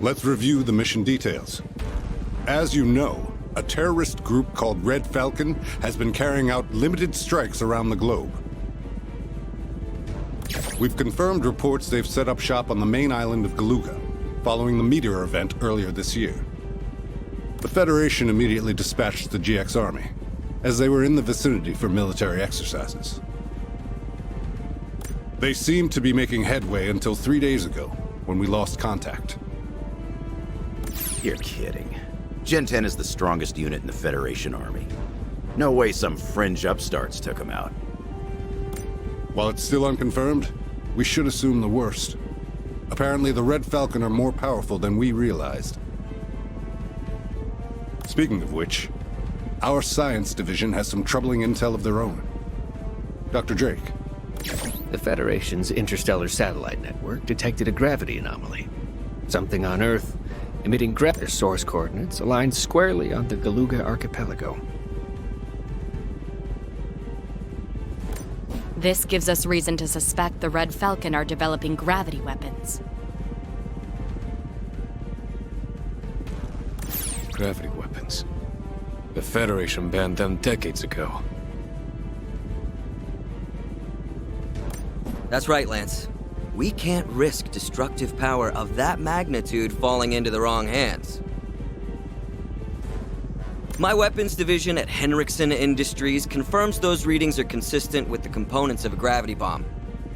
Let's review the mission details. As you know, a terrorist group called Red Falcon has been carrying out limited strikes around the globe. We've confirmed reports they've set up shop on the main island of Galuga, following the meteor event earlier this year. The Federation immediately dispatched the GX Army, as they were in the vicinity for military exercises. They seemed to be making headway until 3 days ago, when we lost contact. You're kidding. Gen 10 is the strongest unit in the Federation Army. No way some fringe upstarts took them out. While it's still unconfirmed, we should assume the worst. Apparently, the Red Falcon are more powerful than we realized. Speaking of which, our science division has some troubling intel of their own. Dr. Drake. The Federation's interstellar satellite network detected a gravity anomaly. Something on Earth emitting their source coordinates aligned squarely on the Galuga archipelago. This gives us reason to suspect the Red Falcon are developing gravity weapons. Gravity weapons. The Federation banned them decades ago. That's right, Lance. We can't risk destructive power of that magnitude falling into the wrong hands. My weapons division at Henriksen Industries confirms those readings are consistent with the components of a gravity bomb.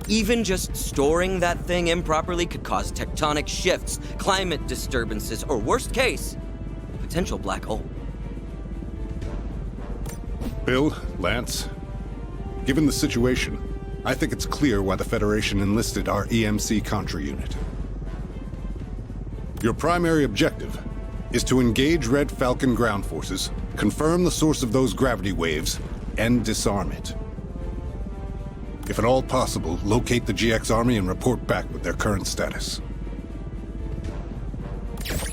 Even just storing that thing improperly could cause tectonic shifts, climate disturbances, or worst case, a potential black hole. Bill, Lance, given the situation, I think it's clear why the Federation enlisted our EMC Contra unit. Your primary objective is to engage Red Falcon ground forces, confirm the source of those gravity waves, and disarm it. If at all possible, locate the GX Army and report back with their current status.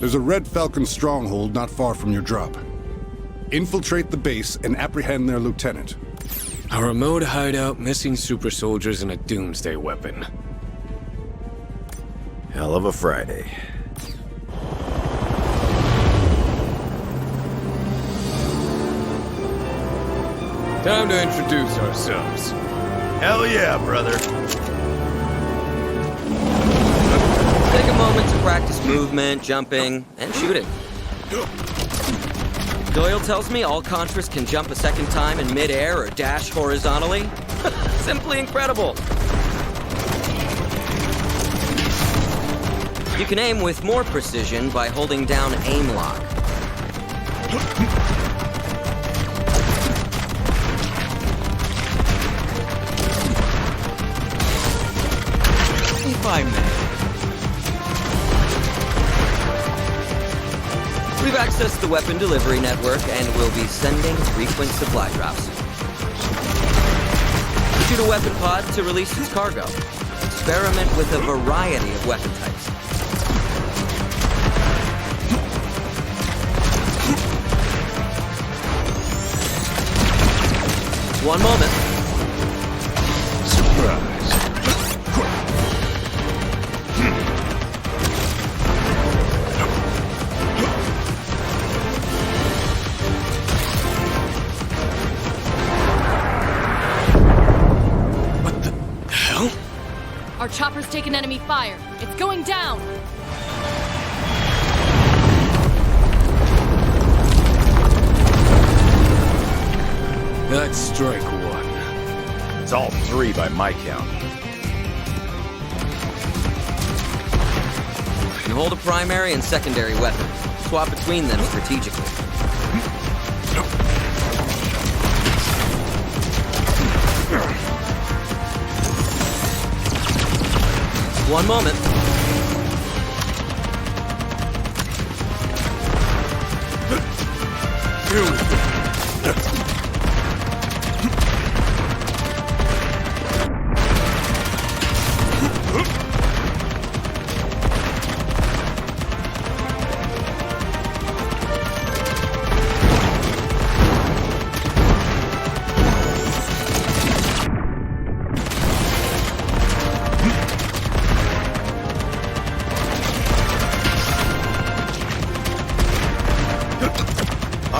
There's a Red Falcon stronghold not far from your drop. Infiltrate the base and apprehend their lieutenant. A remote hideout, missing super soldiers, and a doomsday weapon. Hell of a Friday. Time to introduce ourselves. Hell yeah, brother. Take a moment to practice movement, jumping, and shooting. Doyle tells me all Contras can jump a second time in mid-air or dash horizontally. Simply incredible. You can aim with more precision by holding down aim lock. If I may. We've accessed the weapon delivery network and will be sending frequent supply drops. Shoot a weapon pod to release its cargo. Experiment with a variety of weapon types. One moment. Surprise. Our chopper's taken enemy fire. It's going down! That's strike one. It's all three by my count. You can hold a primary and secondary weapon. Swap between them strategically. One moment. Here we go.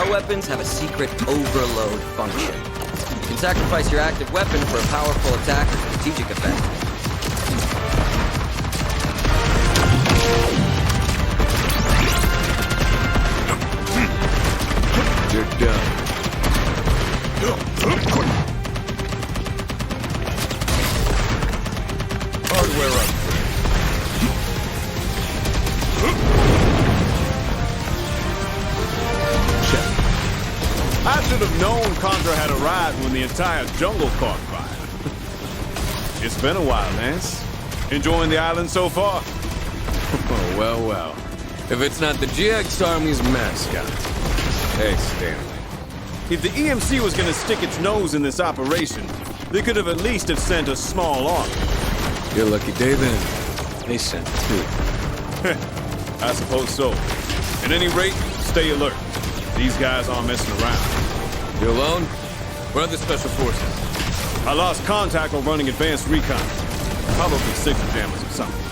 our weapons have a secret overload function. You can sacrifice your active weapon for a powerful attack or strategic effect. You're done. Hardware up. Check. I should have known Contra had arrived when the entire jungle caught fire. It's been a while, Lance. Enjoying the island so far? Oh, well, well. If it's not the GX Army's mascot. Hey, Stanley. If the EMC was gonna stick its nose in this operation, they could have at least have sent a small army. Your lucky day then. They sent two. I suppose so. At any rate, stay alert. These guys aren't messing around. You alone? Where are the special forces? I lost contact while running advanced recon. Probably signal jammers or something.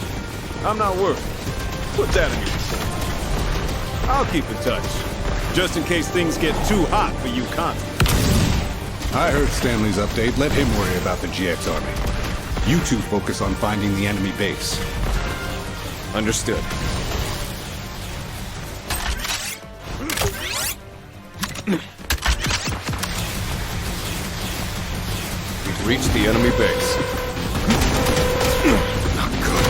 I'm not worried. Put that in your report. I'll keep in touch, just in case things get too hot for you Contra. I heard Stanley's update. Let him worry about the GX Army. You two focus on finding the enemy base. Understood. We've reached the enemy base. Not good.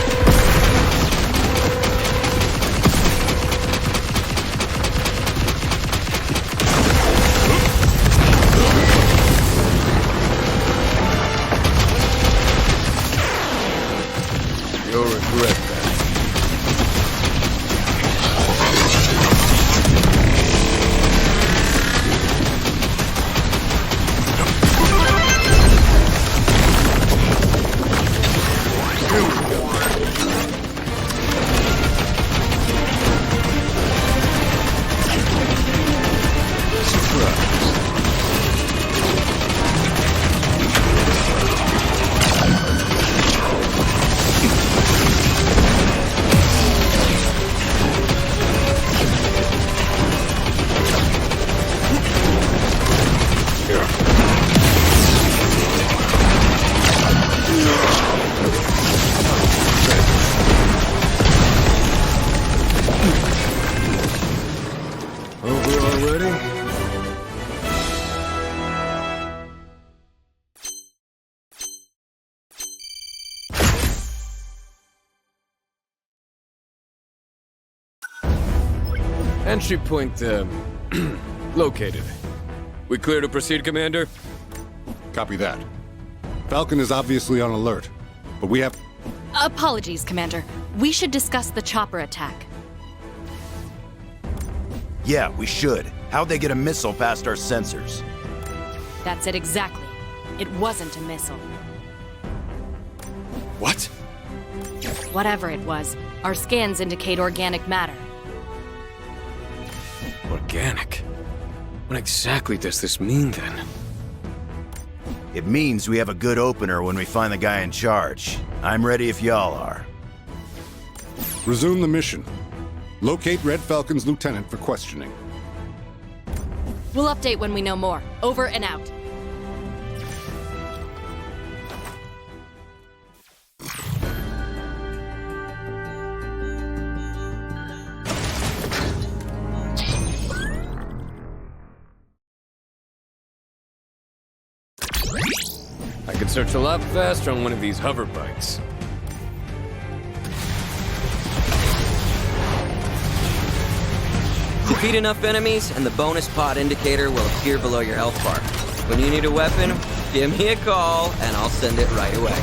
You'll regret that. Over already? Entry point, located. We clear to proceed, Commander? Copy that. Falcon is obviously on alert, but we have... Apologies, Commander. We should discuss the chopper attack. Yeah, we should. How'd they get a missile past our sensors? That's it exactly. It wasn't a missile. What? Whatever it was, our scans indicate organic matter. Organic? What exactly does this mean, then? It means we have a good opener when we find the guy in charge. I'm ready if y'all are. Resume the mission. Locate Red Falcon's lieutenant for questioning. We'll update when we know more. Over and out. I could search a lot faster on one of these hover bikes. Defeat enough enemies, and the bonus pod indicator will appear below your health bar. When you need a weapon, give me a call, and I'll send it right away.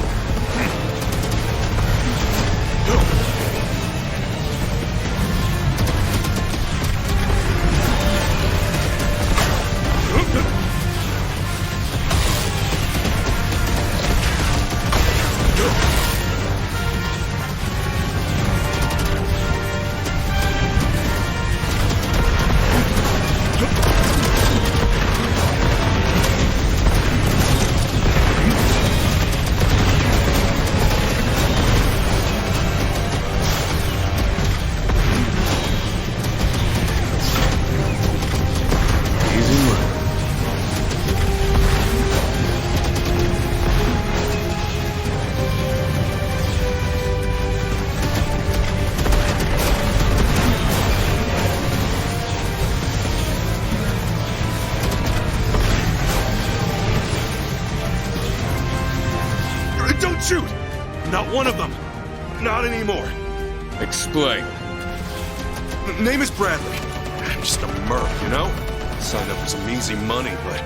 not one of them. Not anymore. Explain. Name is Bradley. I'm just a merc, you know? Signed up for some easy money, but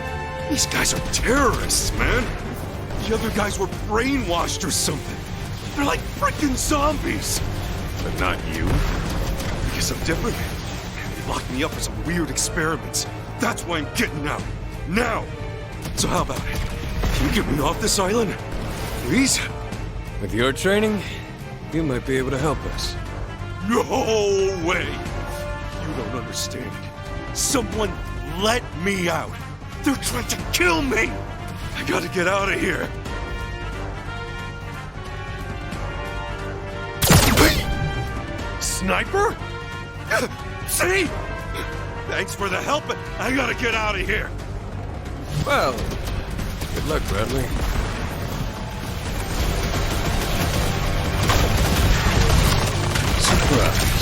these guys are terrorists, man. The other guys were brainwashed or something. They're like freaking zombies. But not you. Because I'm different. They locked me up for some weird experiments. That's why I'm getting out. Now! So how about it? Can you get me off this island? Please? With your training, you might be able to help us. No way! You don't understand. Someone let me out. They're trying to kill me! I gotta get out of here. Sniper? See? Thanks for the help, but I gotta get out of here. Well, good luck, Bradley. Surprised.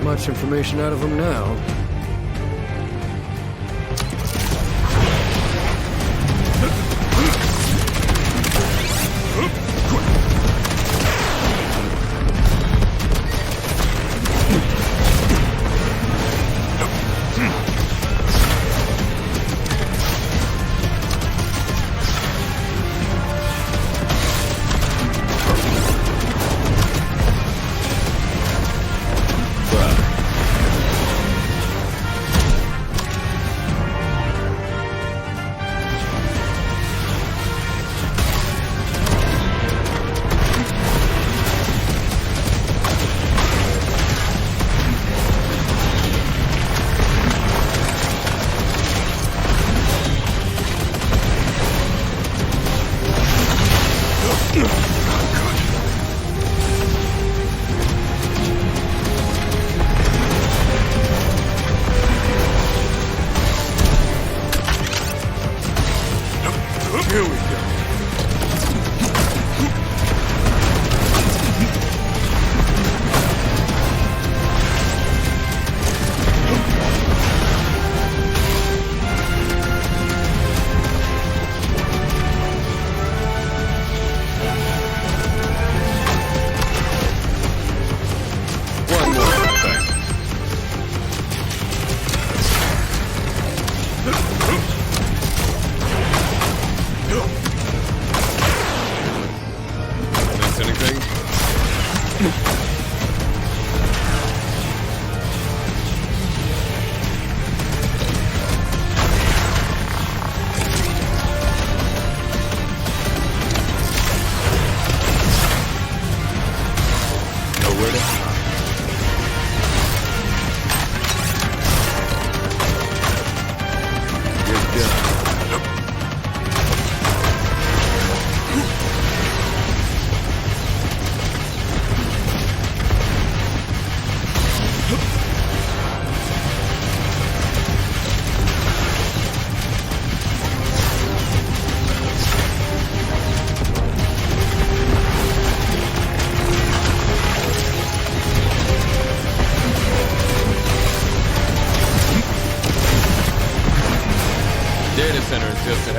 Much information out of him now.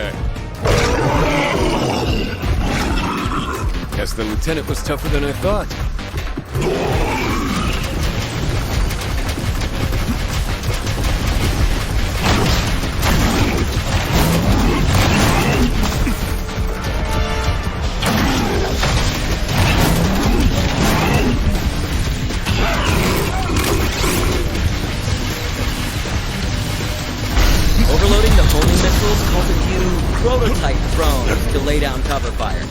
ahead. Guess the lieutenant was tougher than I thought. Overloading the homing missiles calls a few prototype drones to lay down cover fire.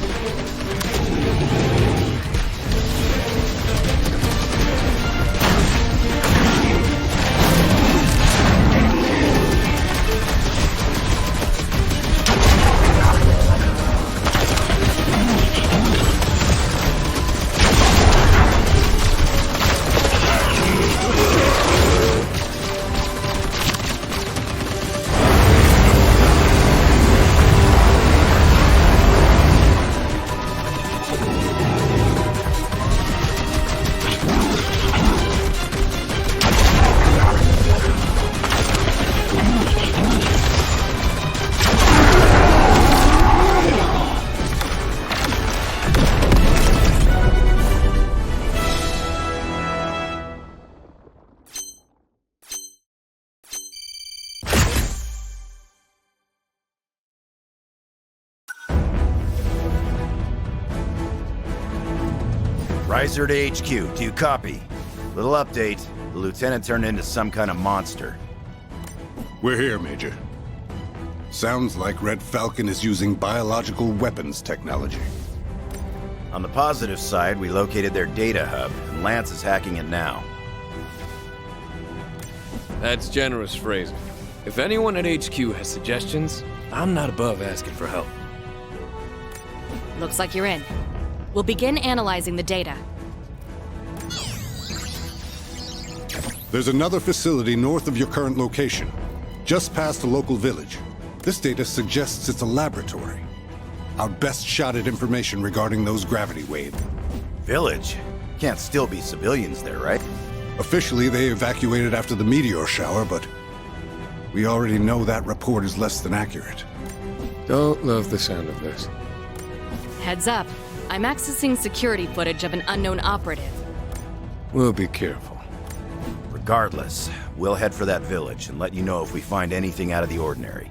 Riser to HQ, do you copy? Little update. The lieutenant turned into some kind of monster. We're here, Major. Sounds like Red Falcon is using biological weapons technology. On the positive side, we located their data hub, and Lance is hacking it now. That's generous phrasing. If anyone at HQ has suggestions, I'm not above asking for help. Looks like you're in. We'll begin analyzing the data. There's another facility north of your current location, just past a local village. This data suggests it's a laboratory. Our best shot at information regarding those gravity waves. Village? Can't still be civilians there, right? Officially, they evacuated after the meteor shower, but we already know that report is less than accurate. Don't love the sound of this. Heads up. I'm accessing security footage of an unknown operative. We'll be careful. Regardless, we'll head for that village and let you know if we find anything out of the ordinary.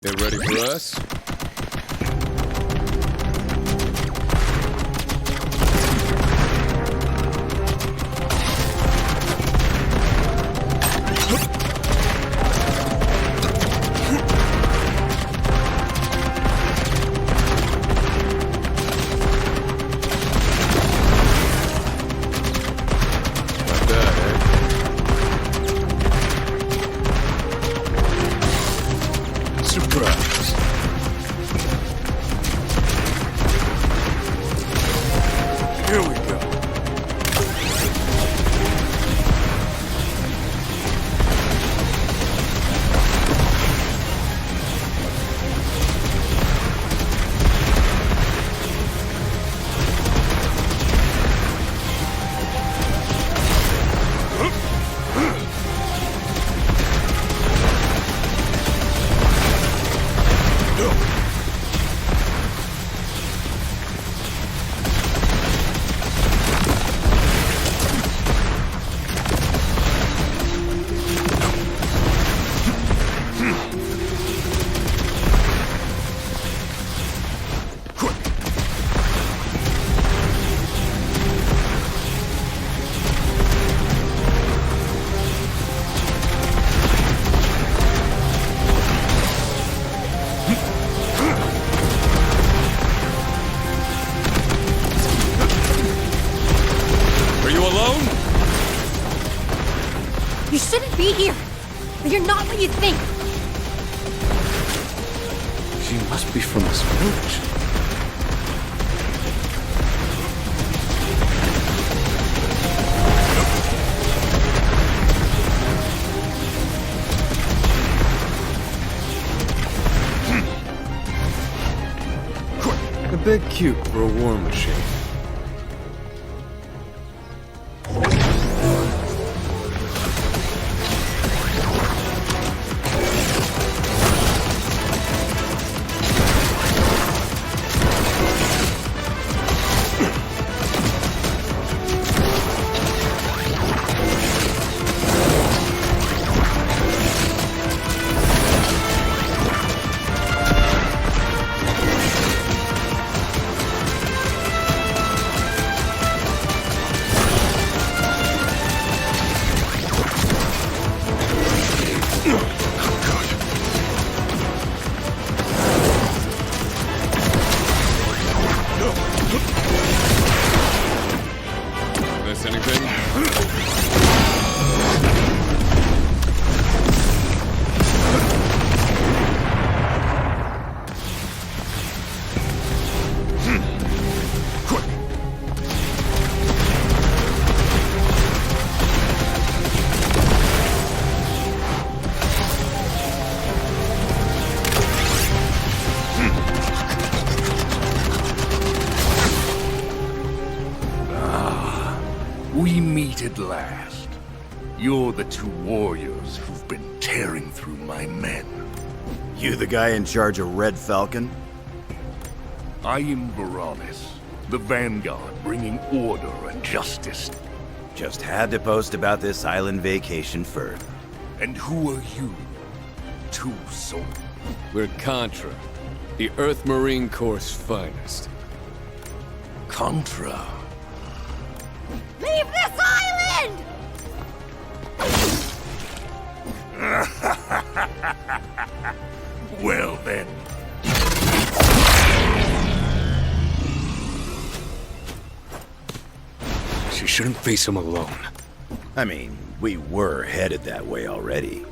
They ready for us? Here we go. You shouldn't be here. But you're not what you think. She must be from this village. bit cute for a war machine. Miss anything? We meet at last. You're the two warriors who've been tearing through my men. You the guy in charge of Red Falcon? I am Veralis, the Vanguard bringing order and justice. Just had to post about this island vacation first. And who are you? Two souls. We're Contra, the Earth Marine Corps' finest. Contra. Leave this island! Well then. She shouldn't face him alone. I mean, we were headed that way already.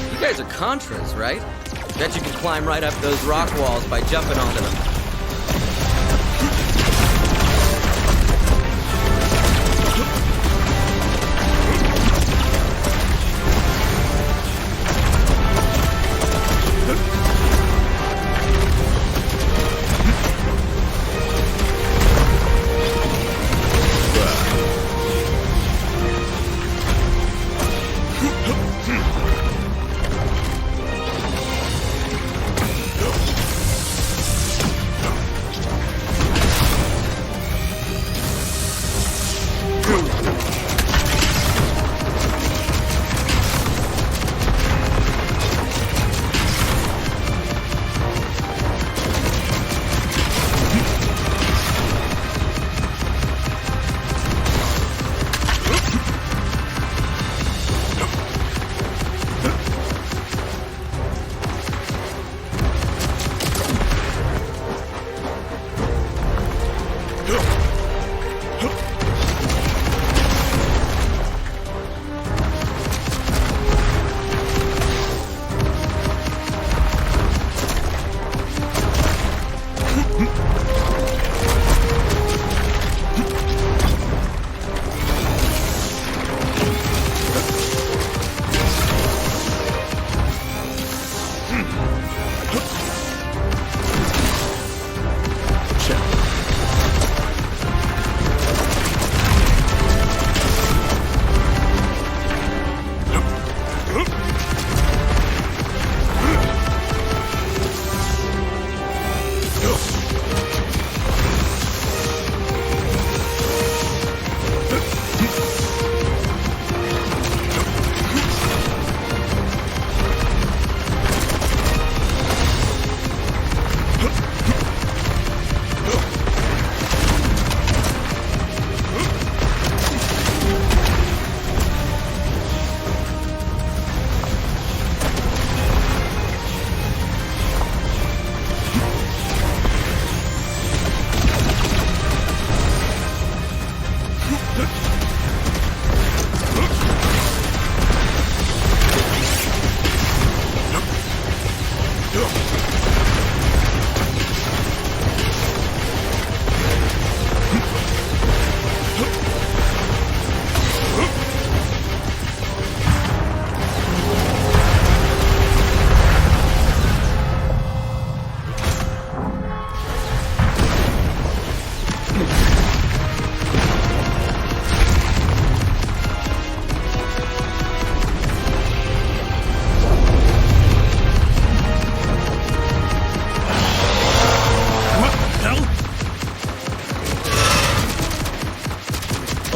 You guys are Contras, right? Bet you can climb right up those rock walls by jumping onto them.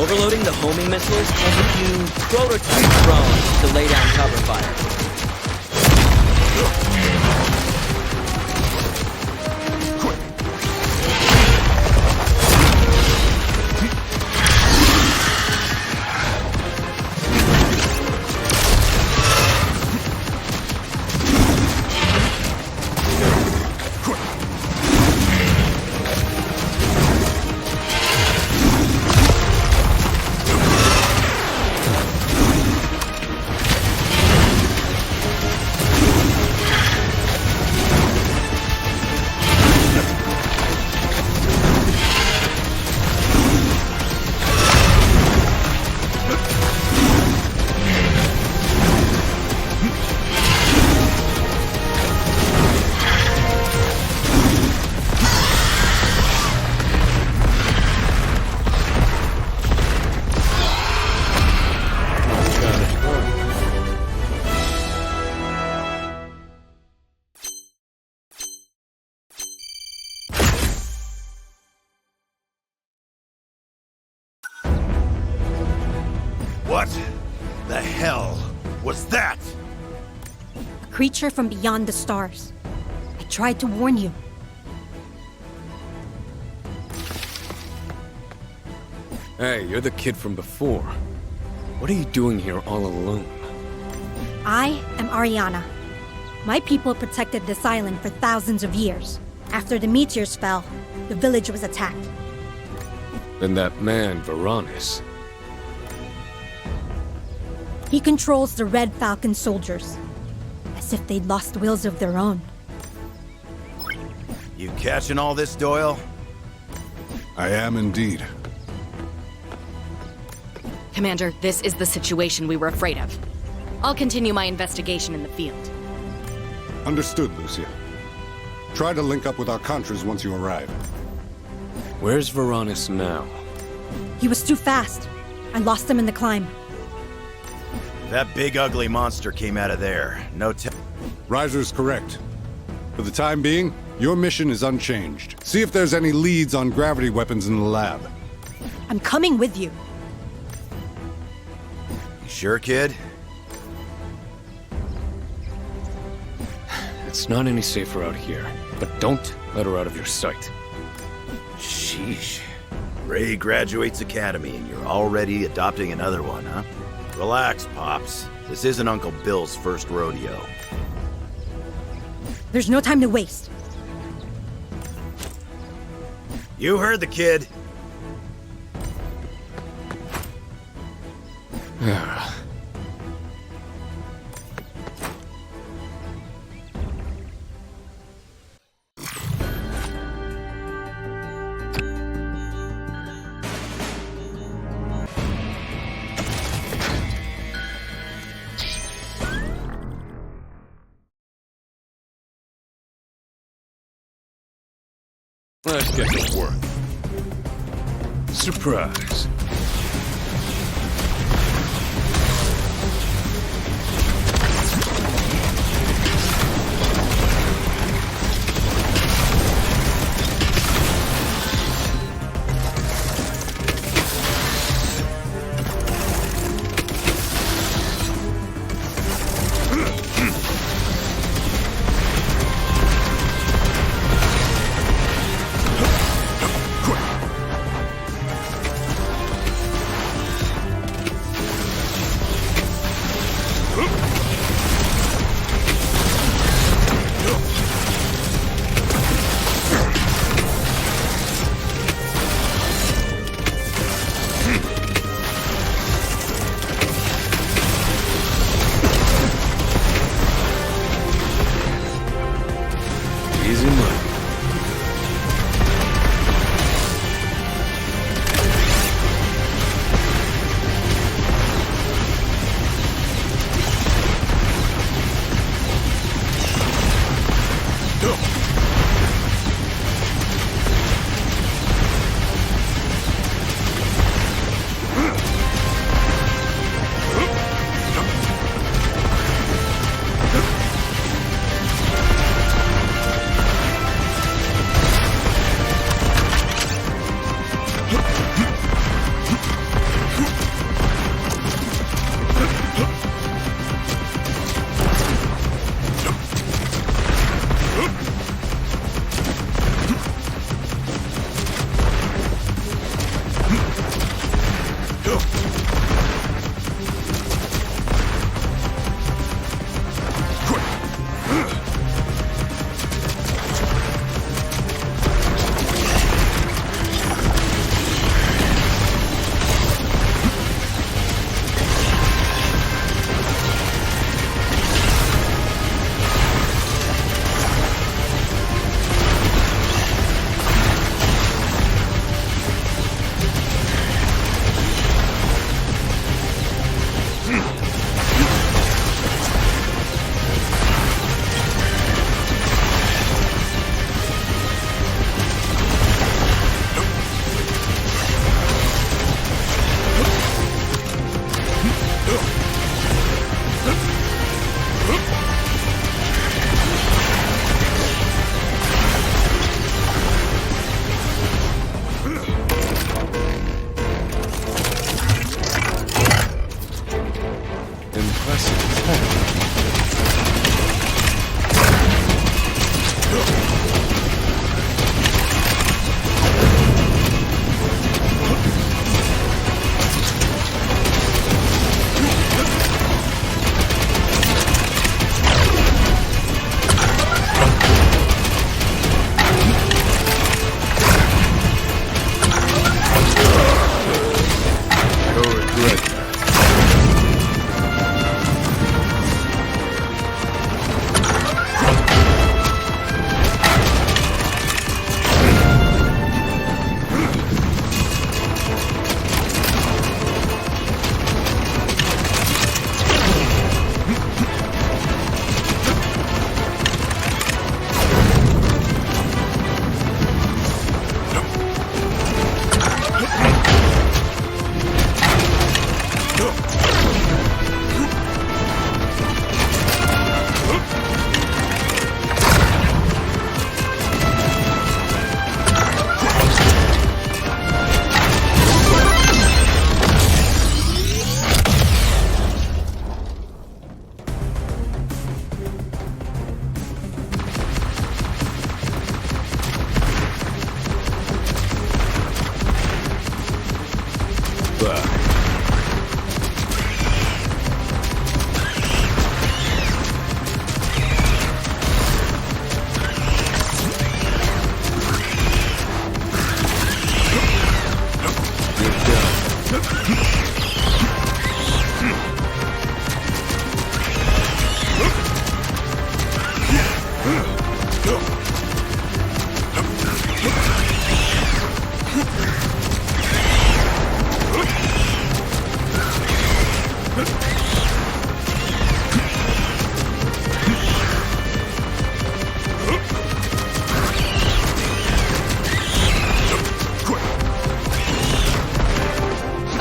Overloading the homing missiles has a few prototype drones to lay down cover fire. What the hell was that? A creature from beyond the stars. I tried to warn you. Hey, you're the kid from before. What are you doing here all alone? I am Ariana. My people protected this island for thousands of years. After the meteors fell, the village was attacked. Then that man, Varonis. He controls the Red Falcon soldiers, as if they'd lost wills of their own. You catching all this, Doyle? I am indeed. Commander, this is the situation we were afraid of. I'll continue my investigation in the field. Understood, Lucia. Try to link up with our Contras once you arrive. Where's Varonis now? He was too fast. I lost him in the climb. That big ugly monster came out of there. No Riser's correct. For the time being, your mission is unchanged. See if there's any leads on gravity weapons in the lab. I'm coming with you. You sure, kid? It's not any safer out here, but don't let her out of your sight. Sheesh. Ray graduates Academy and you're already adopting another one, huh? Relax, Pops. This isn't Uncle Bill's first rodeo. There's no time to waste. You heard the kid. Let's get to work. Surprise. Goodbye.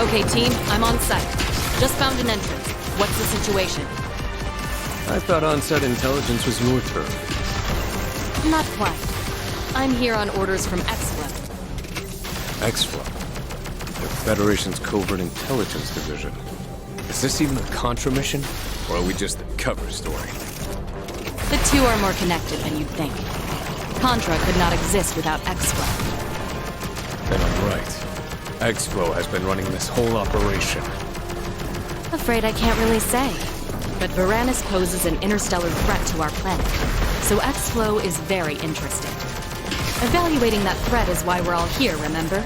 Okay, team, I'm on site. Just found an entrance. What's the situation? I thought on-set intelligence was your turf. Not quite. I'm here on orders from X-Flow. X-Flow. The Federation's Covert Intelligence Division. Is this even a Contra mission? Or are we just the cover story? The two are more connected than you'd think. Contra could not exist without X-Flow. Then I'm right. X-Flow has been running this whole operation. Afraid I can't really say. But Varanus poses an interstellar threat to our planet, so X-Flow is very interested. Evaluating that threat is why we're all here, remember?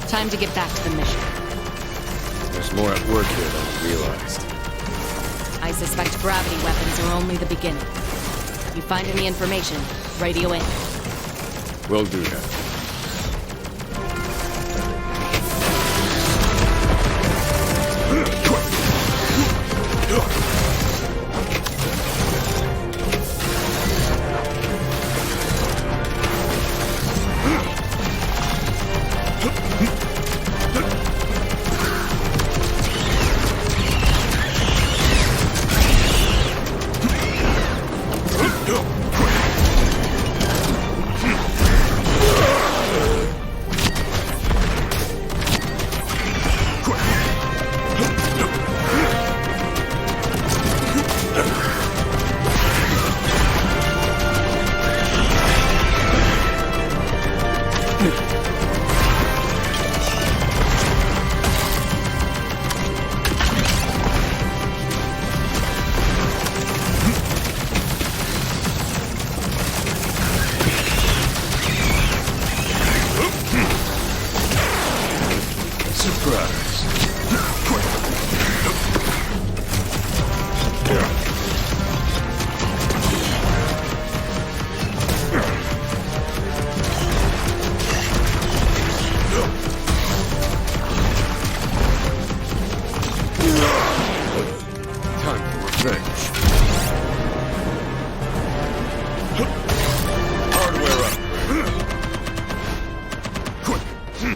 Time to get back to the mission. There's more at work here than I realized. I suspect gravity weapons are only the beginning. You find any information, radio in. We'll do that.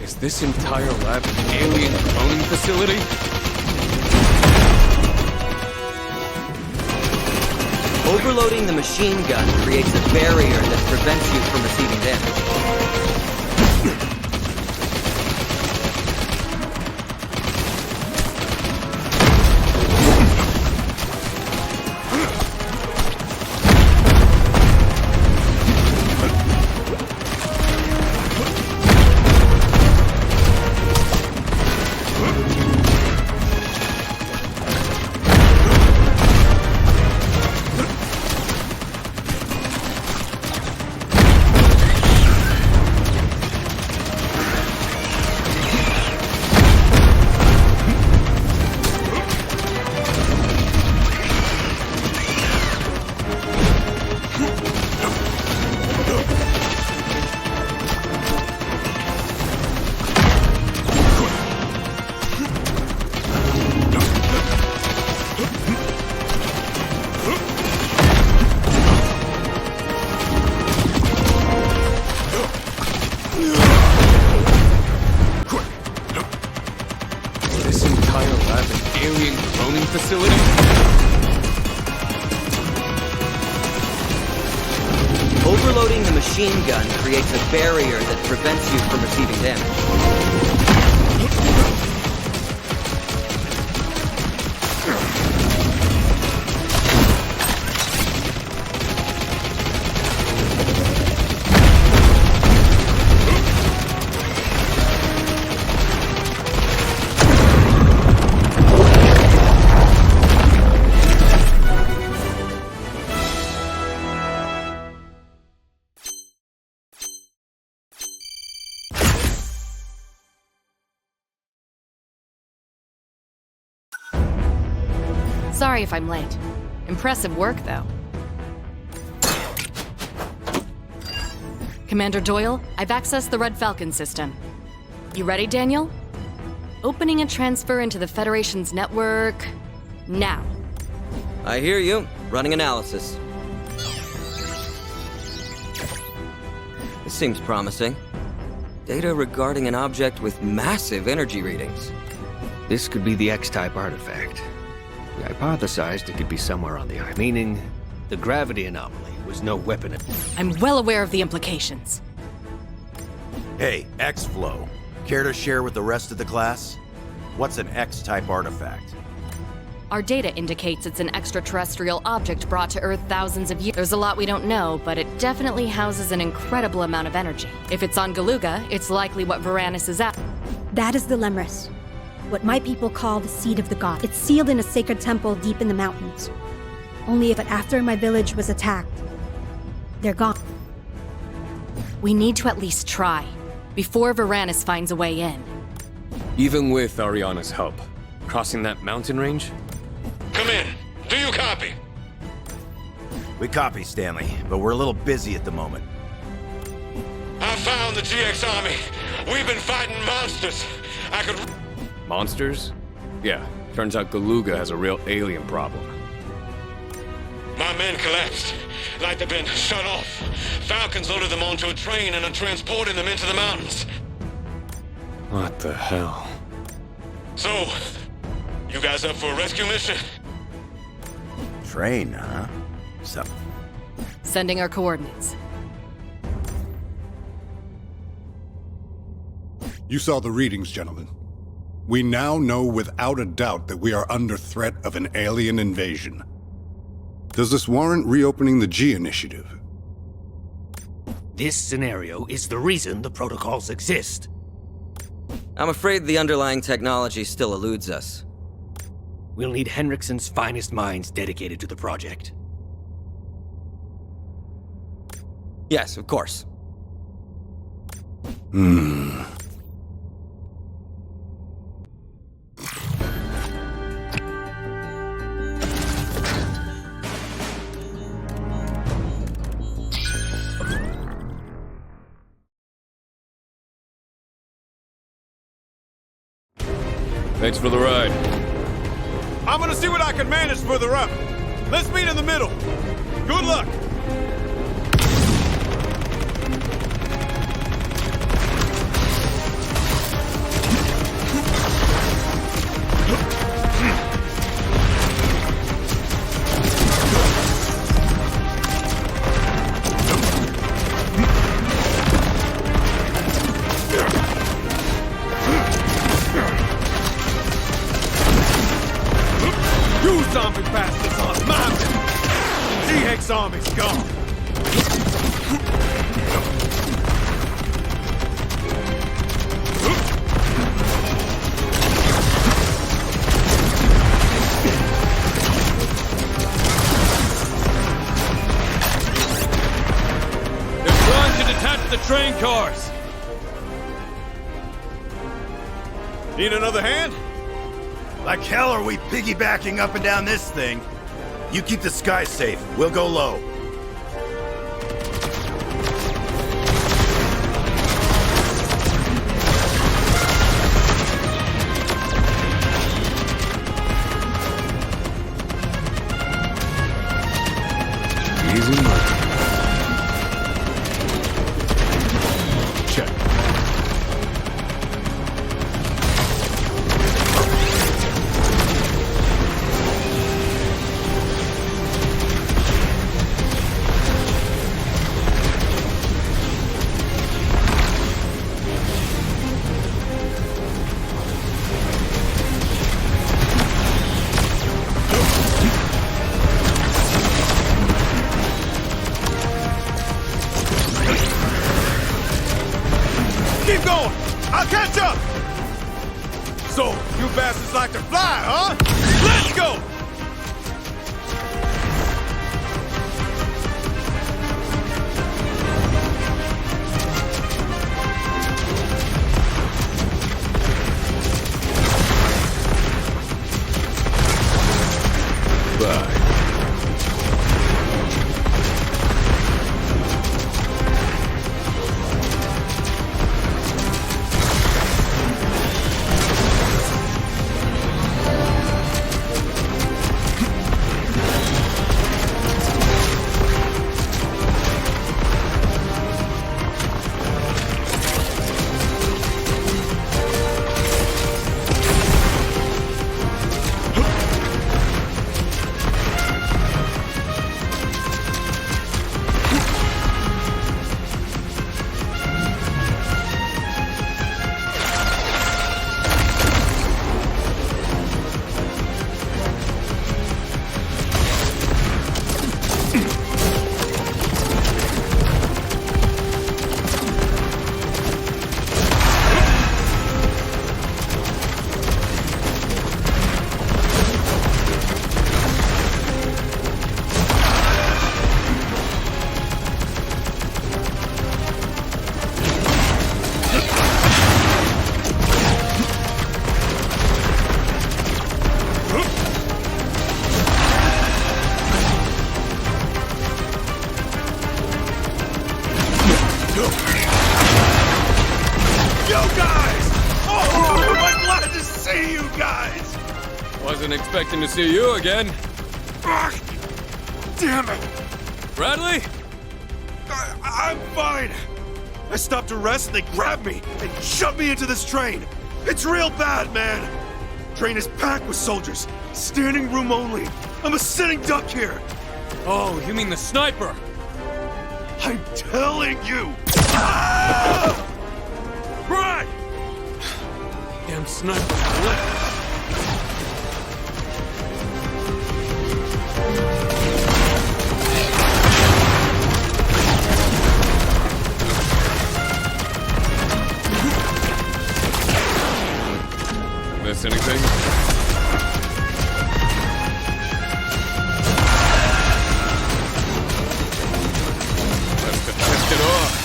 Is this entire lab an alien cloning facility? Overloading the machine gun creates a barrier that prevents you from receiving damage. alien cloning facility? Overloading the machine gun creates a barrier that prevents you from receiving damage. Sorry if I'm late. Impressive work, though. Commander Doyle, I've accessed the Red Falcon system. You ready, Daniel? Opening a transfer into the Federation's network... now. I hear you. Running analysis. This seems promising. Data regarding an object with massive energy readings. This could be the X-type artifact. We hypothesized it could be somewhere on the island, meaning the gravity anomaly was no weapon. I'm well aware of the implications. Hey, X-Flow. Care to share with the rest of the class? What's an X-type artifact? Our data indicates it's an extraterrestrial object brought to Earth thousands of years. There's a lot we don't know, but it definitely houses an incredible amount of energy. If it's on Galuga, it's likely what Varanus is at. That is the Lemris, what my people call the seed of the god. It's sealed in a sacred temple deep in the mountains. Only if after my village was attacked, they're gone. We need to at least try, before Varanus finds a way in. Even with Ariana's help, crossing that mountain range? Come in. Do you copy? We copy, Stanley, but we're a little busy at the moment. I found the GX army. We've been fighting monsters. I could... Monsters? Yeah, turns out Galuga has a real alien problem. My men collapsed, like they've been shut off. Falcons loaded them onto a train and are transporting them into the mountains. What the hell? So, you guys up for a rescue mission? Train, huh? Sending our coordinates. You saw the readings, gentlemen. We now know without a doubt that we are under threat of an alien invasion. Does this warrant reopening the G Initiative? This scenario is the reason the protocols exist. I'm afraid the underlying technology still eludes us. We'll need Henriksen's finest minds dedicated to the project. Yes, of course. Thanks for the ride. I'm gonna see what I can manage further up. Let's meet in the middle. Good luck. You zombie bastards on my back! G-Hex army's gone! They're trying to detach the train cars! Need another hand? Like hell are we piggybacking up and down this thing? You keep the sky safe. We'll go low. Easy money. Check. Keep going! I'll catch up! So, you bastards like to fly, huh? Let's go! You guys! Oh, am I glad to see you guys! Wasn't expecting to see you again. Ugh, damn it! Bradley? I'm fine. I stopped to rest and they grabbed me and shoved me into this train. It's real bad, man. Train is packed with soldiers. Standing room only. I'm a sitting duck here. Oh, you mean the sniper? I'm telling you. Ah! Brad! Damn sniper. Miss anything? Let's test it off.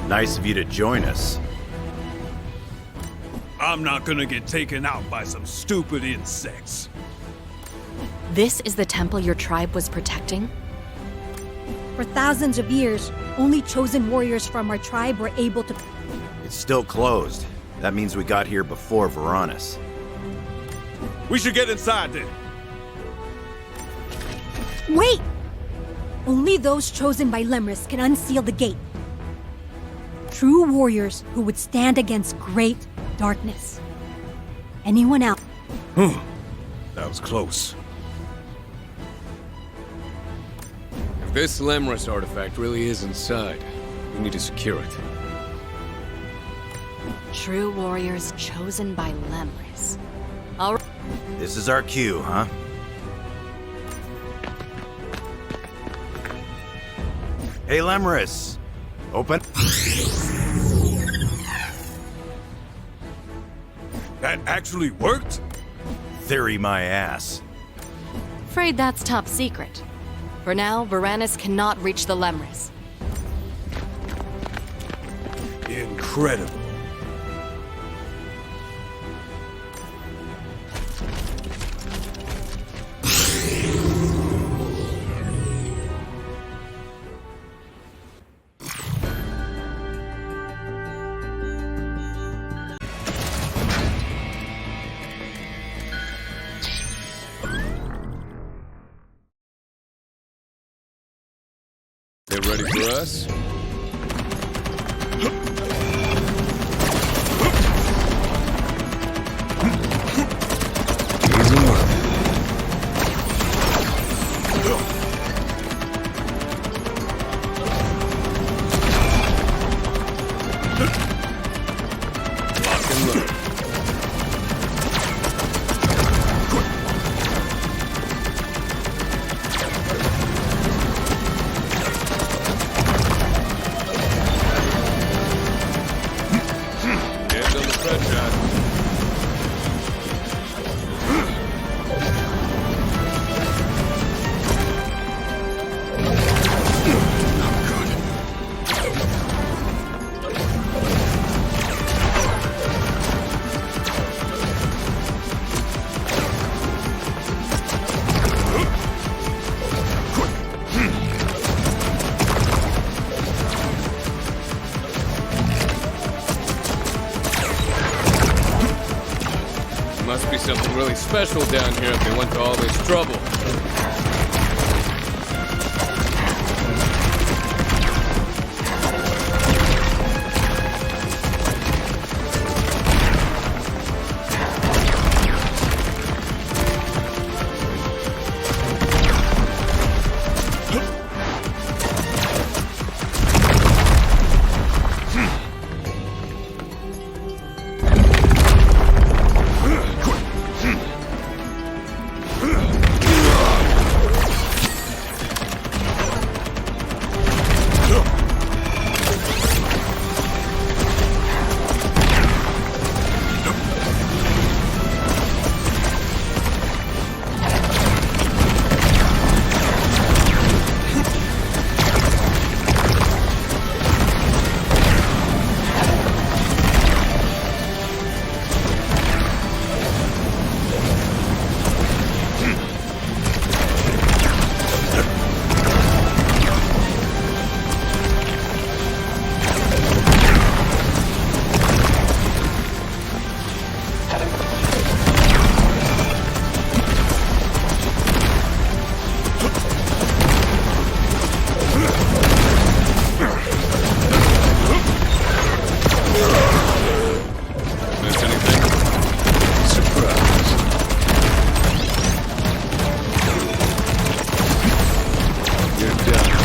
Nice of you to join us. I'm not gonna get taken out by some stupid insects. This is the temple your tribe was protecting? For thousands of years, only chosen warriors from our tribe were able to... It's still closed. That means we got here before Varanus. We should get inside then. Wait! Only those chosen by Lemris can unseal the gate. True warriors who would stand against great darkness. Anyone else? That was close. If this Lemris artifact really is inside, we need to secure it. True warriors chosen by Lemris. All right. This is our cue, huh? Hey, Lemris! Open. That actually worked? Theory my ass. Afraid that's top secret. For now, Varanus cannot reach the Lemris. Incredible. They ready for us? Lock and load. Hands on the front, John. Must be something really special down here if they went to all this trouble. Miss anything? Surprise. You're done.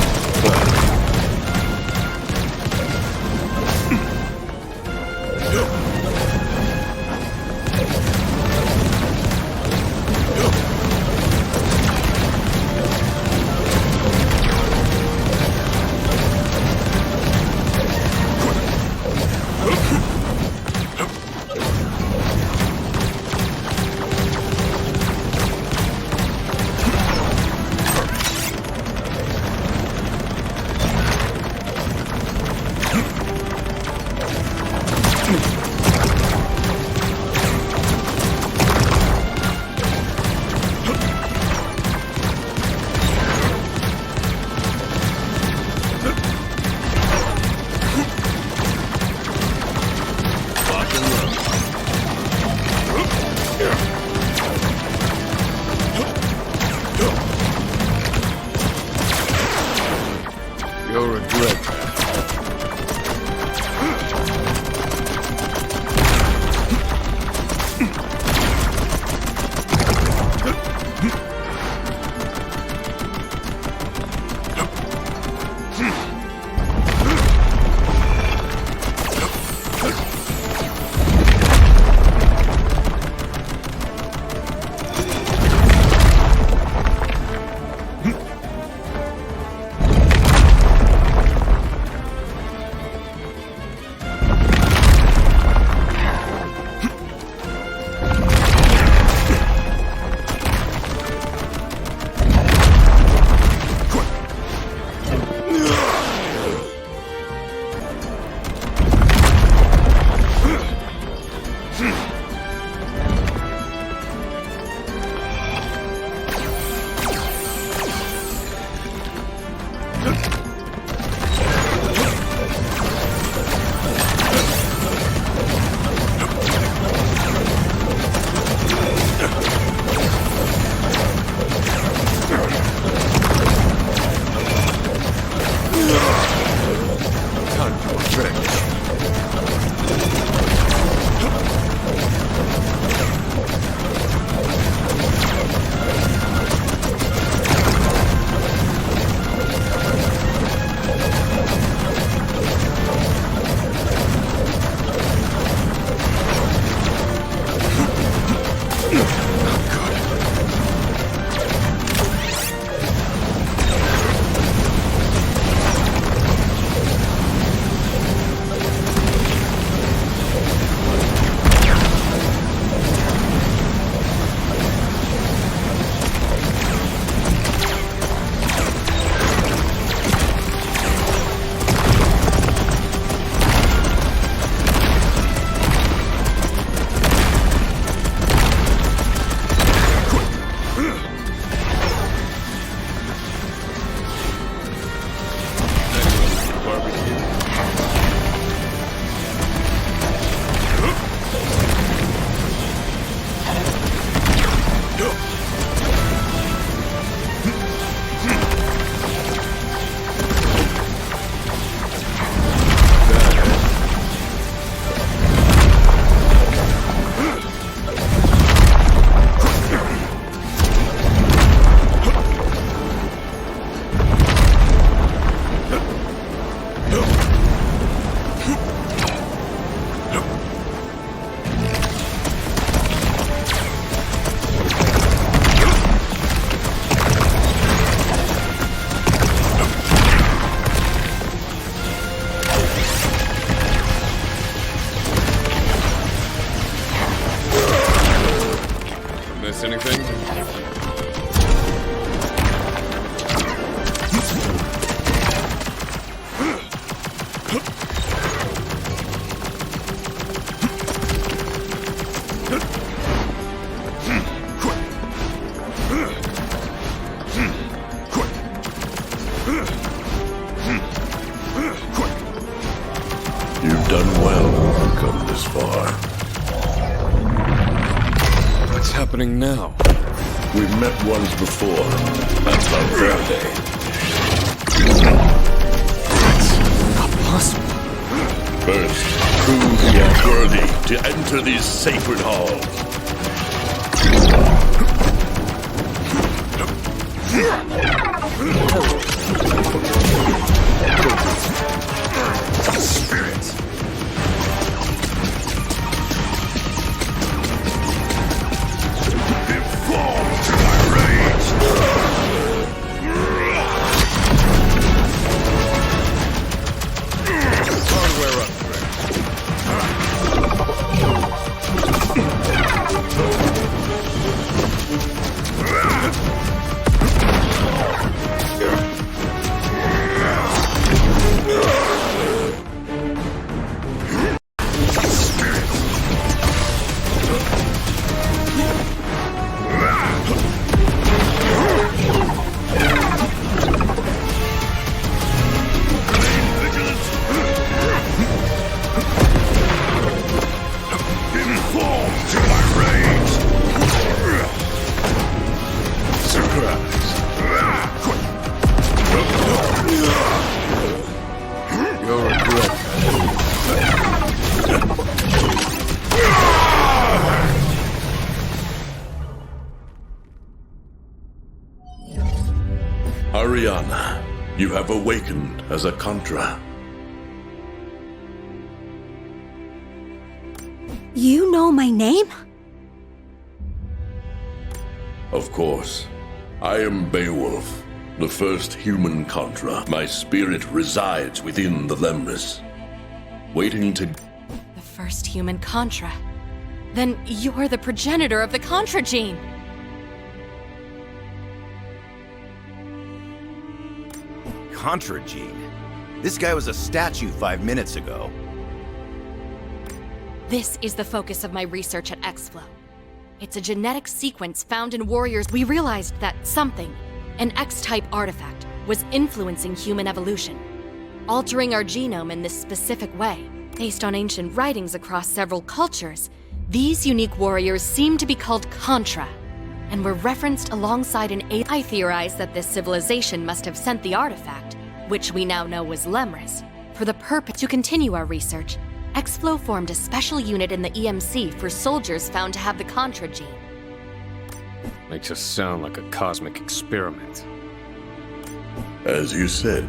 You'll regret that. Anything? You've done well to come this far. What's happening now? We've met once before. That's not Verde. Not possible. First, prove you are worthy to enter these sacred halls. Spirits. You have awakened as a Contra. You know my name? Of course. I am Beowulf, the first human Contra. My spirit resides within the Lemris, waiting to... The first human Contra. Then you're the progenitor of the Contra gene. Contra gene? This guy was a statue 5 minutes ago. This is the focus of my research at X-Flow. It's a genetic sequence found in warriors. We realized that something, an X-type artifact, was influencing human evolution, altering our genome in this specific way. Based on ancient writings across several cultures, these unique warriors seem to be called Contra, and were referenced alongside an alien. I theorize that this civilization must have sent the artifact, which we now know was Lemris, for the purpose to continue our research. X-Flow formed a special unit in the EMC for soldiers found to have the Contra gene. Makes us sound like a cosmic experiment. As you said,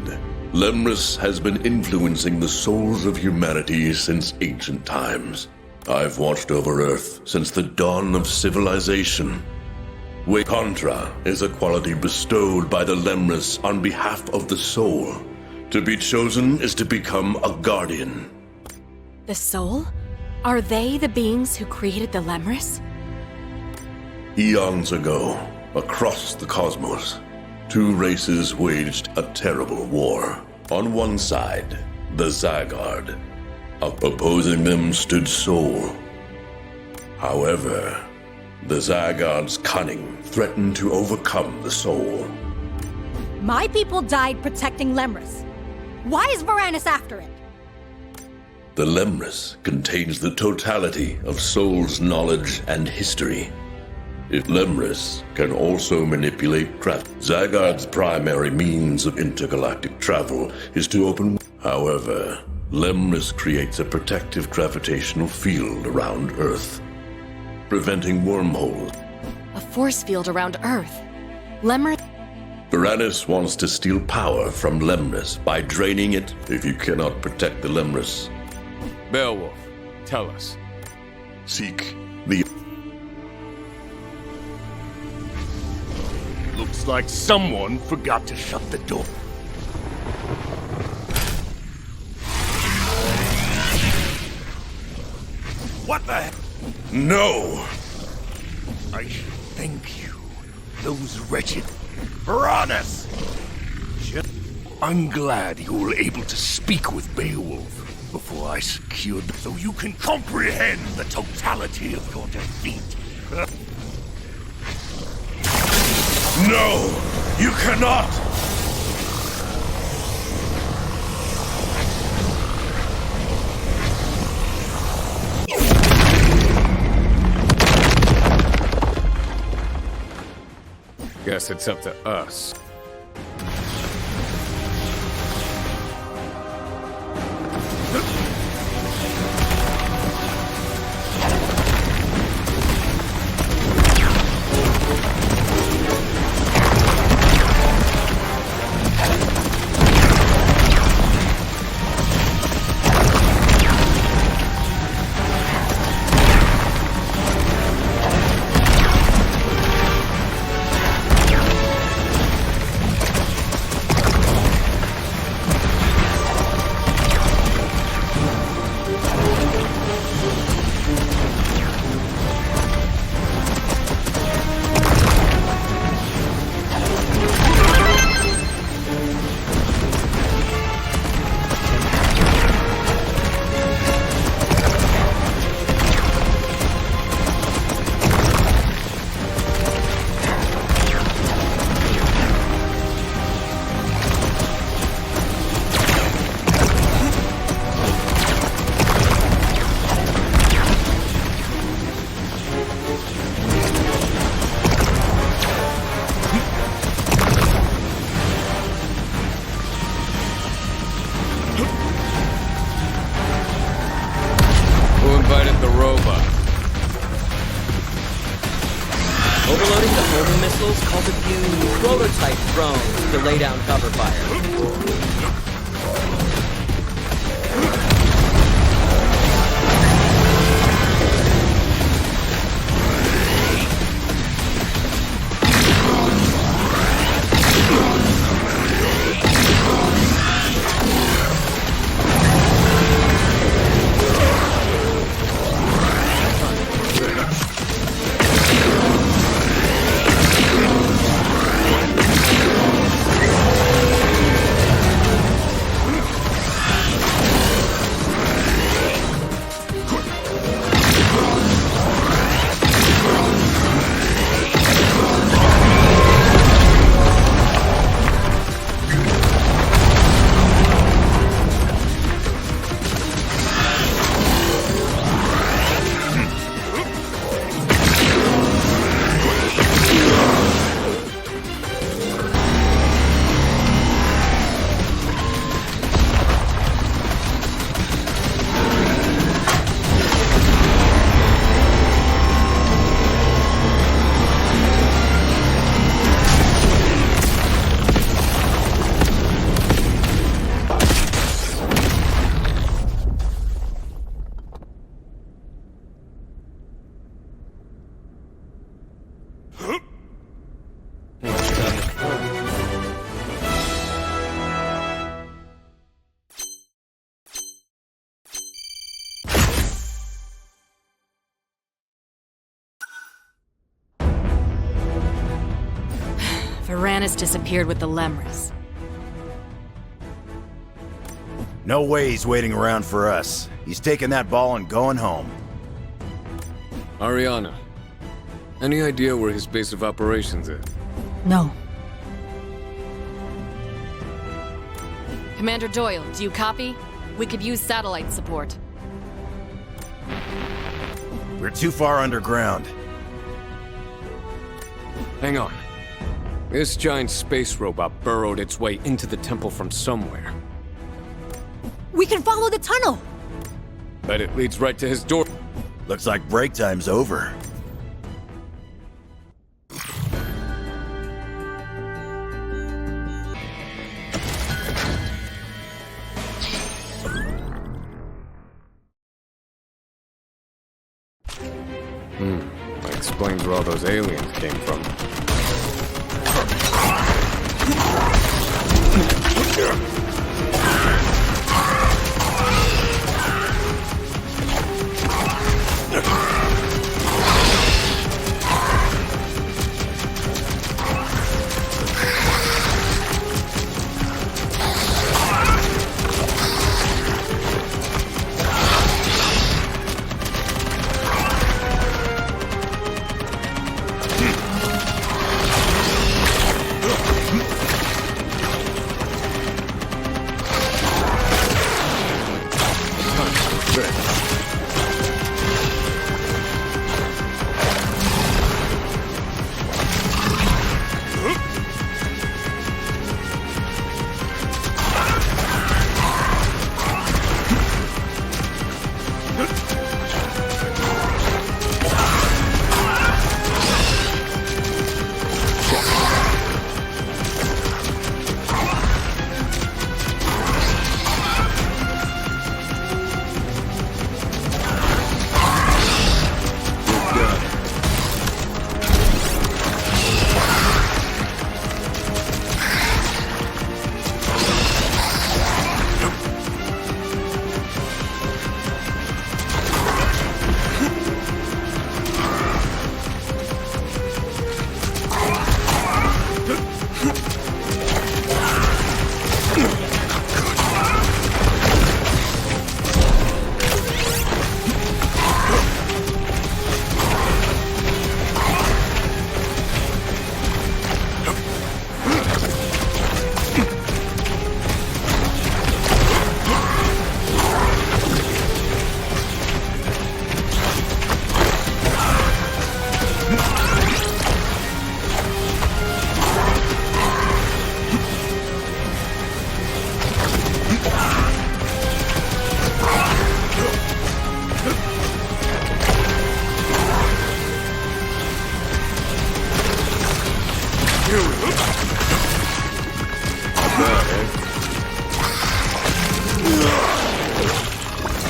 Lemris has been influencing the souls of humanity since ancient times. I've watched over Earth since the dawn of civilization. Contra is a quality bestowed by the Lemris on behalf of the soul. To be chosen is to become a guardian. The soul? Are they the beings who created the Lemris? Eons ago, across the cosmos, two races waged a terrible war. On one side, the Zygarde. Opposing them stood Soul. However, the Zygarde's cunning threatened to overcome the Soul. My people died protecting Lemris. Why is Varanus after it? The Lemris contains the totality of Soul's knowledge and history. If Lemris can also manipulate craft, Zygarde's primary means of intergalactic travel is to open. However, Lemris creates a protective gravitational field around Earth, preventing wormholes. A force field around Earth. Lemris. Varanus wants to steal power from Lemris by draining it. If you cannot protect the Lemris, Beowulf, tell us. seek the... Looks like someone forgot to shut the door. What the heck? No! I should thank you. Those wretched... Varanus! I'm glad you were able to speak with Beowulf before I secured... so you can comprehend the totality of your defeat. No! You cannot! Guess it's up to us. Overloading the homing missiles caused a few prototype drones to lay down cover fire. Varanus disappeared with the Lemris. No way he's waiting around for us. He's taking that ball and going home. Ariana, any idea where his base of operations is? No. Commander Doyle, do you copy? We could use satellite support. We're too far underground. Hang on. This giant space robot burrowed its way into the temple from somewhere. We can follow the tunnel! Bet it leads right to his door. Looks like break time's over. That explains where all those aliens came from.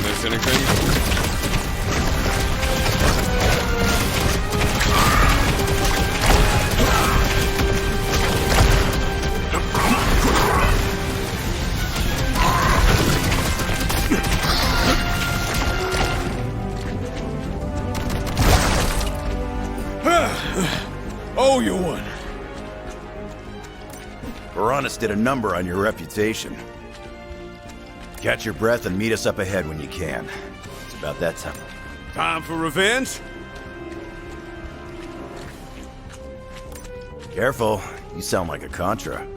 Miss anything? Oh, you won. Varanus did a number on your reputation. Catch your breath and meet us up ahead when you can. It's about that time. Time for revenge? Careful, you sound like a Contra.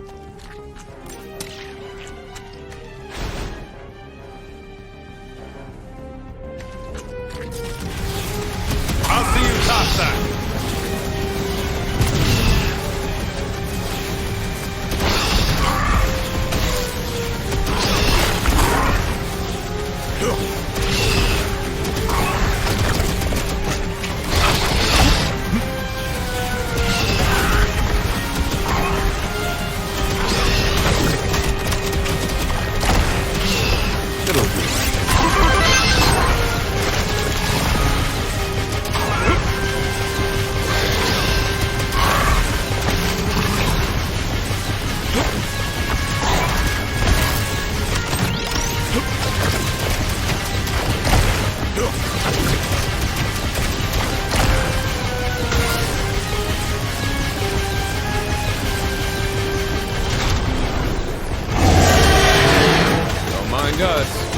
I'll see you topside. Don't mind us.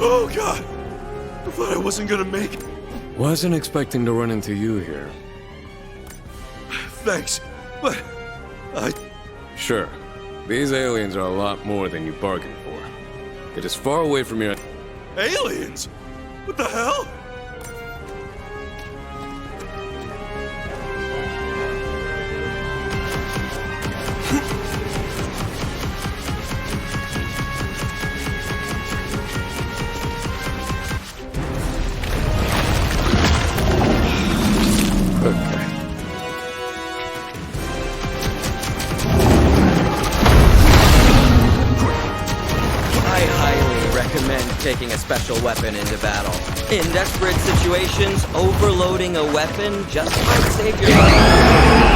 Oh, God! I thought I wasn't gonna make it. Wasn't expecting to run into you here. Thanks, but I... Sure. These aliens are a lot more than you bargained for. Get as far away from your... Aliens? What the hell? Taking a special weapon into battle. In desperate situations, overloading a weapon just might save your life.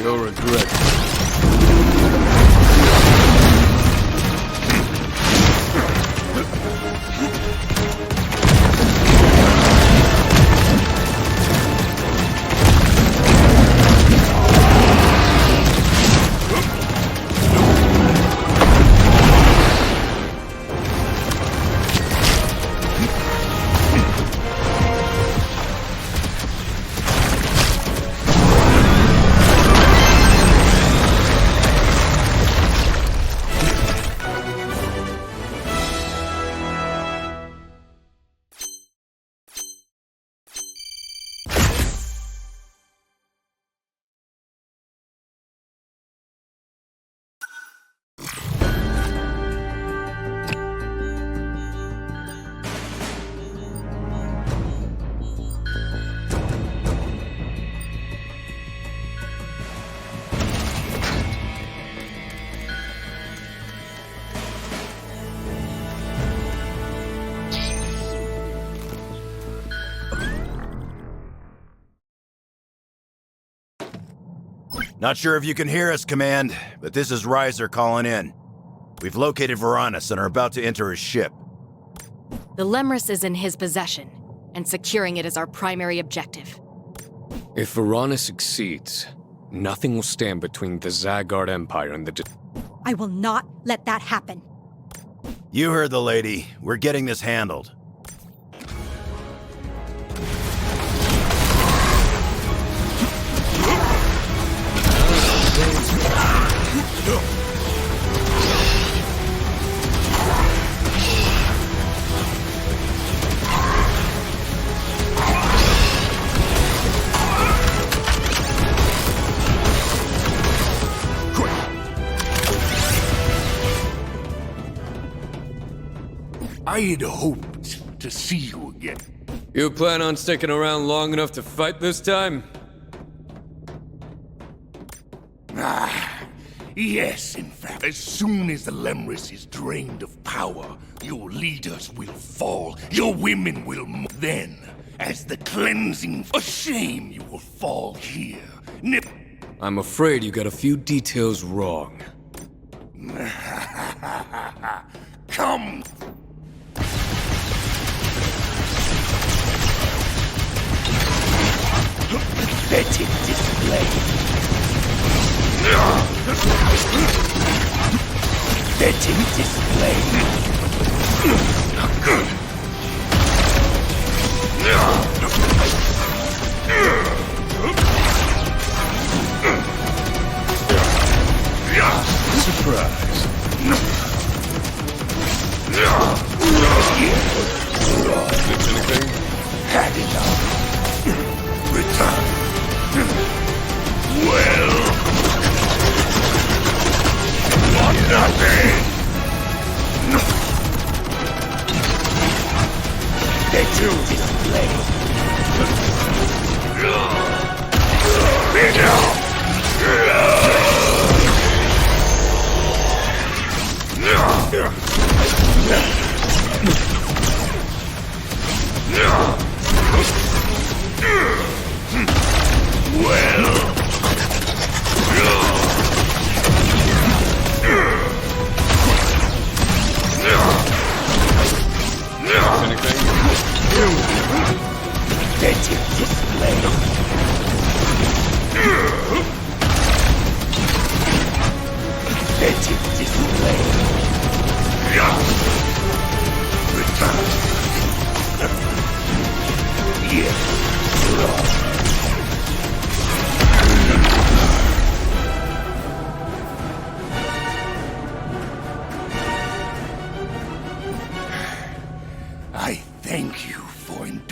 You'll regret it. Not sure if you can hear us, Command, but this is Riser calling in. We've located Varanus and are about to enter his ship. The Lemris is in his possession, and securing it is our primary objective. If Varanus succeeds, nothing will stand between the Zygarde Empire and the... I will not let that happen. You heard the lady. We're getting this handled. I had hoped to see you again. You plan on sticking around long enough to fight this time? Yes, in fact. As soon as the Lemris is drained of power, your leaders will fall, your women will then, as the cleansing... A shame you will fall here. I'm afraid you got a few details wrong. Come! Pathetic display. Pathetic display. Surprise. Anything? Had enough. Return. Well. Want nothing. They do display.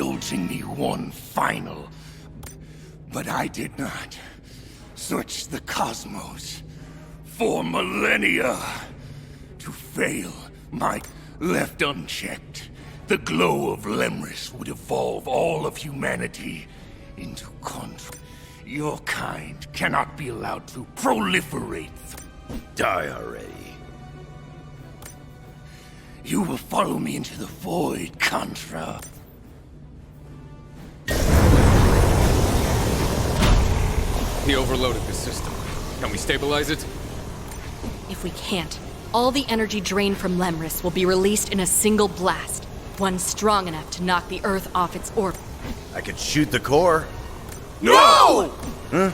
indulging me one final. But I did not search the cosmos for millennia to fail. My left unchecked, the glow of Lemris would evolve all of humanity into Contra. Your kind cannot be allowed to proliferate. Die already. You will follow me into the void, Contra. He overloaded the system. Can we stabilize it? If we can't, all the energy drained from Lemris will be released in a single blast. One strong enough to knock the Earth off its orbit. I could shoot the core. No! Huh?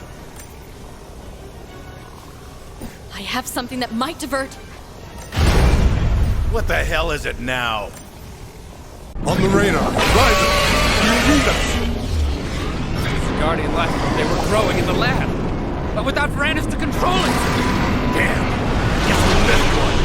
I have something that might divert. What the hell is it now? On the radar. Ryder, do you read us? The Guardian left. They were growing in the lab. But without Varanus to control it! Damn! Guess we missed one.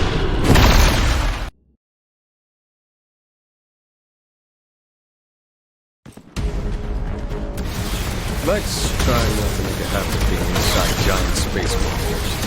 Let's try not to make a habit of being inside giant space monsters.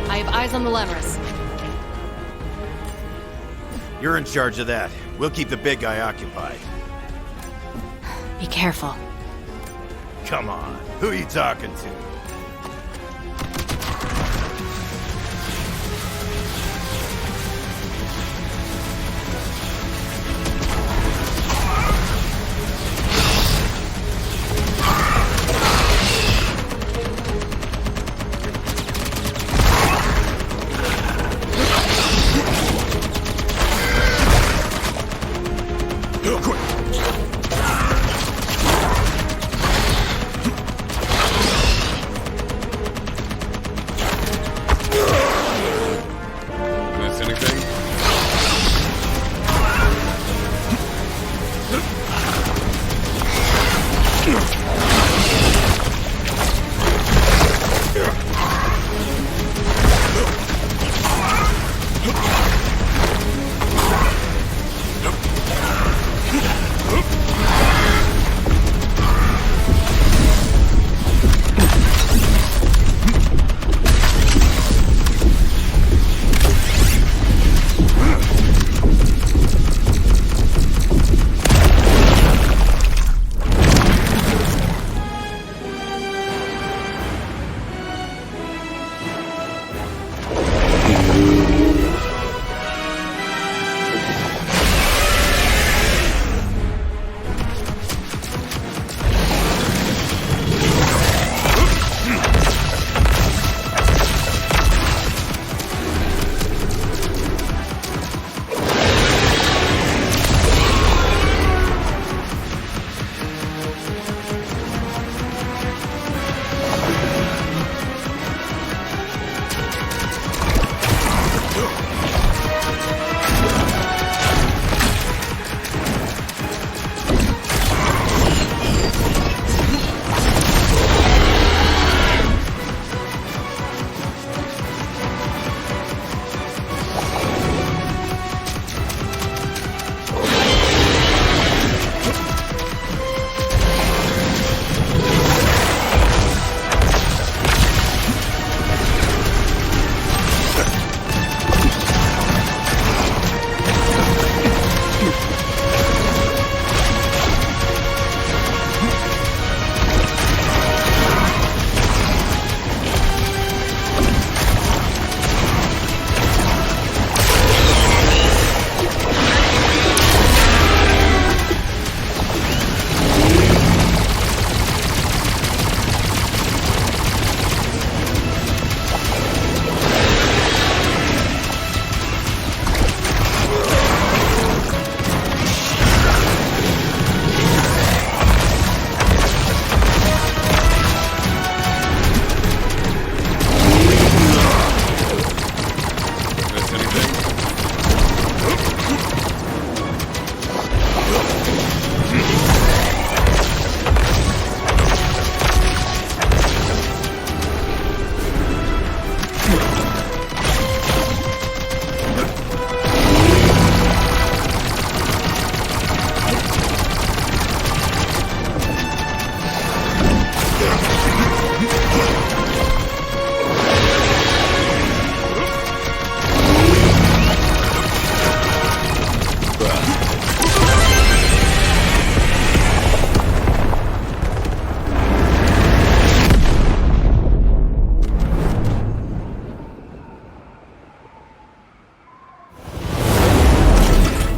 I have eyes on the Lemurus. You're in charge of that. We'll keep the big guy occupied. Be careful. Come on, who are you talking to? Miss anything?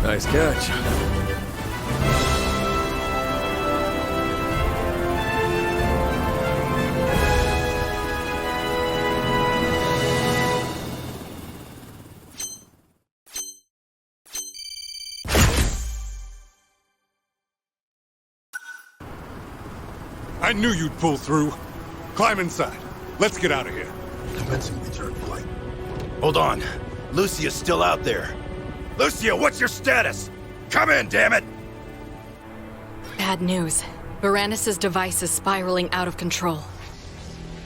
Nice catch. I knew you'd pull through. Climb inside. Let's get out of here. Commencing return flight. Hold on. Lucia's still out there. Lucia, what's your status? Come in, damn it! Bad news. Varanus' device is spiraling out of control.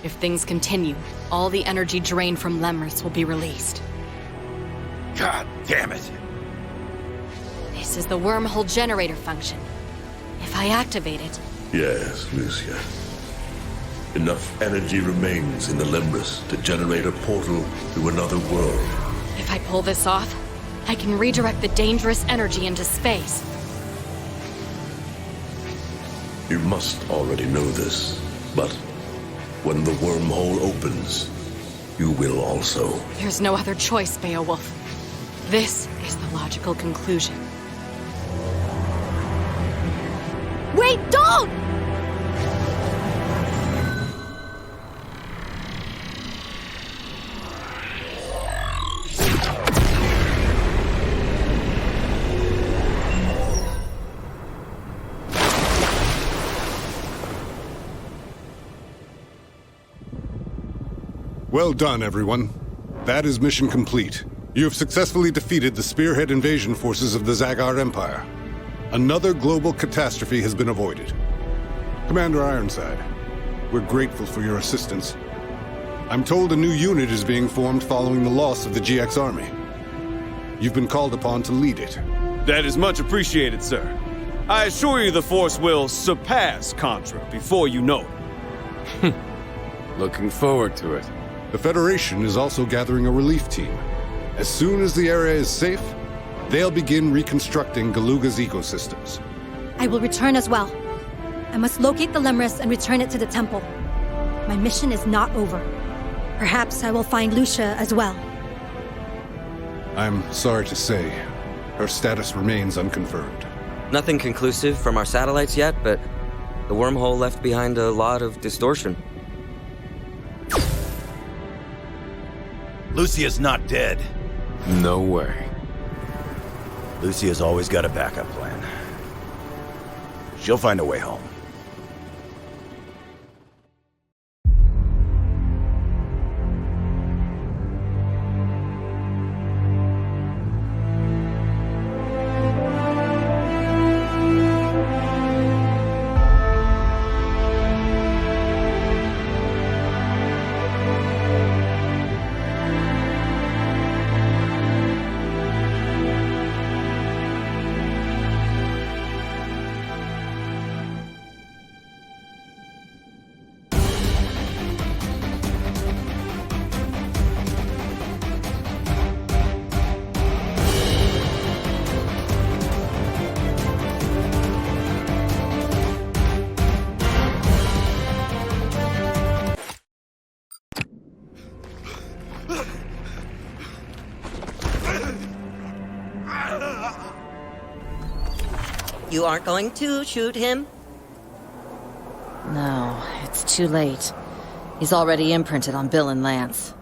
If things continue, all the energy drained from Lemris will be released. God damn it! This is the wormhole generator function. If I activate it... Yes, Lucia. Enough energy remains in the Lemris to generate a portal to another world. If I pull this off, I can redirect the dangerous energy into space. You must already know this, but when the wormhole opens, you will also. There's no other choice, Beowulf. This is the logical conclusion. Wait, don't! Well done, everyone. That is mission complete. You have successfully defeated the spearhead invasion forces of the Zagar Empire. Another global catastrophe has been avoided. Commander Ironside, we're grateful for your assistance. I'm told a new unit is being formed following the loss of the GX army. You've been called upon to lead it. That is much appreciated, sir. I assure you the Force will surpass Contra before you know it. Looking forward to it. The Federation is also gathering a relief team. As soon as the area is safe, they'll begin reconstructing Galuga's ecosystems. I will return as well. I must locate the Lemris and return it to the temple. My mission is not over. Perhaps I will find Lucia as well. I'm sorry to say, her status remains unconfirmed. Nothing conclusive from our satellites yet, but the wormhole left behind a lot of distortion. Lucia's not dead. No way. Lucia's always got a backup plan. She'll find a way home. You aren't going to shoot him? No, it's too late. He's already imprinted on Bill and Lance.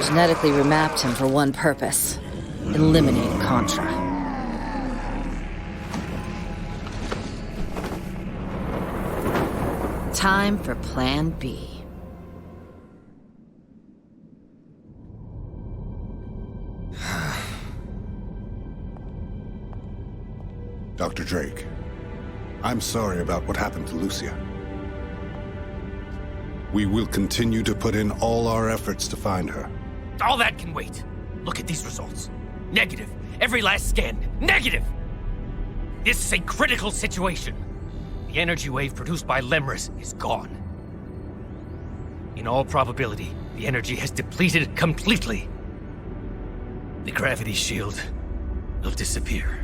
Genetically remapped him for one purpose: eliminate Contra. Time for Plan B. Dr. Drake, I'm sorry about what happened to Lucia. We will continue to put in all our efforts to find her. All that can wait. Look at these results. Negative. Every last scan. Negative! This is a critical situation. The energy wave produced by Lemris is gone. In all probability, the energy has depleted completely. The gravity shield will disappear.